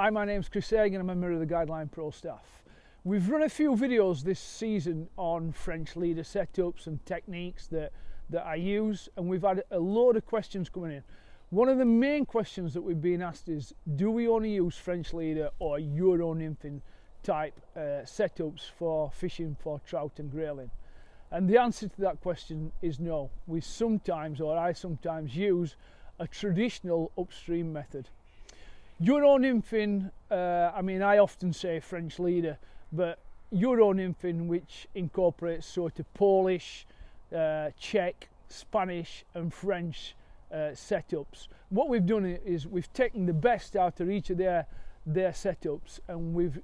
Hi, my name's Chris Hagan. I'm a member of the Guideline Pro staff. We've run a few videos this season on French leader setups and techniques that I use, and we've had a load of questions coming in. One of the main questions that we've been asked is, do we only use French leader or Euro nymphing type setups for fishing for trout and grayling? And the answer to that question is no. I sometimes use a traditional upstream method. Euro nymphing, I often say French leader, but Euro nymphing, which incorporates sort of Polish, Czech, Spanish and French setups. What we've done is we've taken the best out of each of their setups, and we've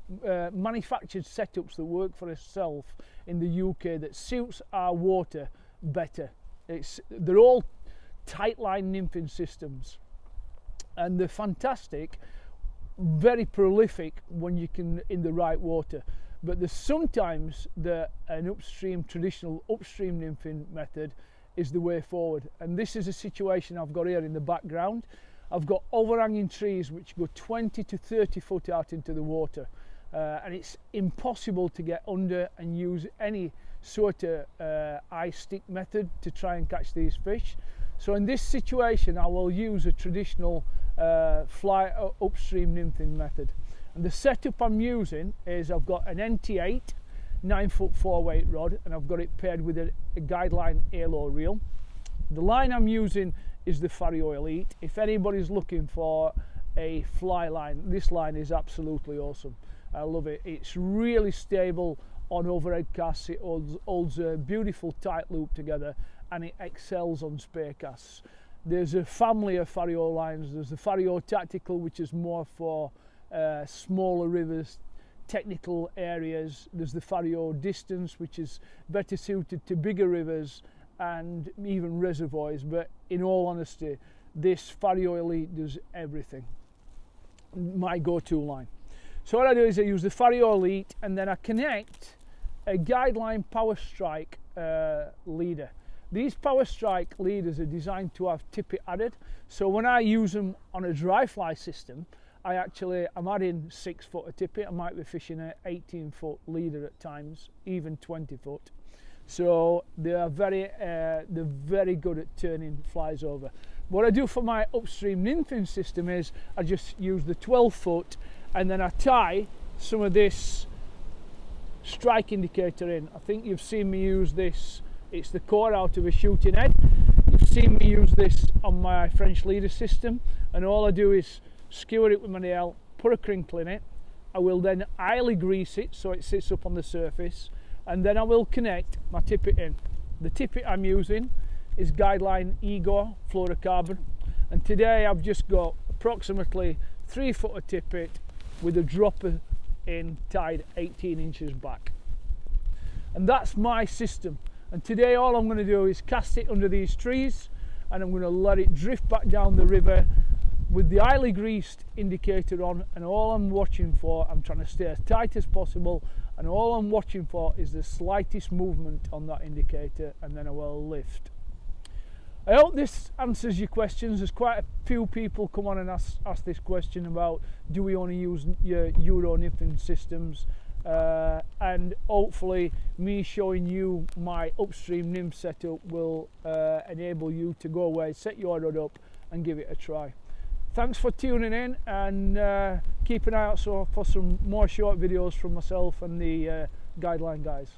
manufactured setups that work for ourselves in the UK that suits our water better. They're all tight line nymphing systems, and they're fantastic, very prolific when you can in the right water. But there's sometimes an traditional upstream nymphing method is the way forward, and this is a situation I've got here in the background. I've got overhanging trees which go 20 to 30 foot out into the water, and it's impossible to get under and use any sort of eye stick method to try and catch these fish. So in this situation I will use a traditional upstream nymphing method, and the setup I'm using is I've got an NT8 9-foot 4-weight rod, and I've got it paired with a Guideline halo reel. The line I'm using is the Fario Elite. If anybody's looking for a fly line, this line is absolutely awesome. I love it. It's really stable on overhead casts. It holds a beautiful tight loop together, and it excels on spear casts. There's a family of Fario lines. There's the Fario Tactical, which is more for smaller rivers, technical areas. There's the Fario Distance, which is better suited to bigger rivers and even reservoirs, but in all honesty, this Fario Elite does everything. My go-to line. So what I do is I use the Fario Elite, and then I connect a Guideline Power Strike leader. These Power Strike leaders are designed to have tippet added, so when I use them on a dry fly system, I'm adding 6 foot of tippet. I might be fishing an 18-foot leader at times, even 20 foot. So they're very good at turning flies over. What I do for my upstream nymphing system is I just use the 12 foot, and then I tie some of this strike indicator in. I think you've seen me use this. It's the core out of a shooting head. You've seen me use this on my French leader system, and all I do is skewer it with my nail, put a crinkle in it. I will then highly grease it so it sits up on the surface, and then I will connect my tippet in. The tippet I'm using is Guideline Igor fluorocarbon, and today I've just got approximately 3 foot of tippet with a dropper in tied 18 inches back, and that's my system. And today all I'm going to do is cast it under these trees, and I'm going to let it drift back down the river with the highly greased indicator on, and all I'm watching for, I'm trying to stay as tight as possible, and all I'm watching for is the slightest movement on that indicator, and then I will lift. I hope this answers your questions. There's quite a few people come on and ask this question about, do we only use your Euro nymphing systems, and hopefully me showing you my upstream nymph setup will enable you to go away, set your rod up and give it a try. Thanks for tuning in, and keep an eye out for some more short videos from myself and the Guideline guys.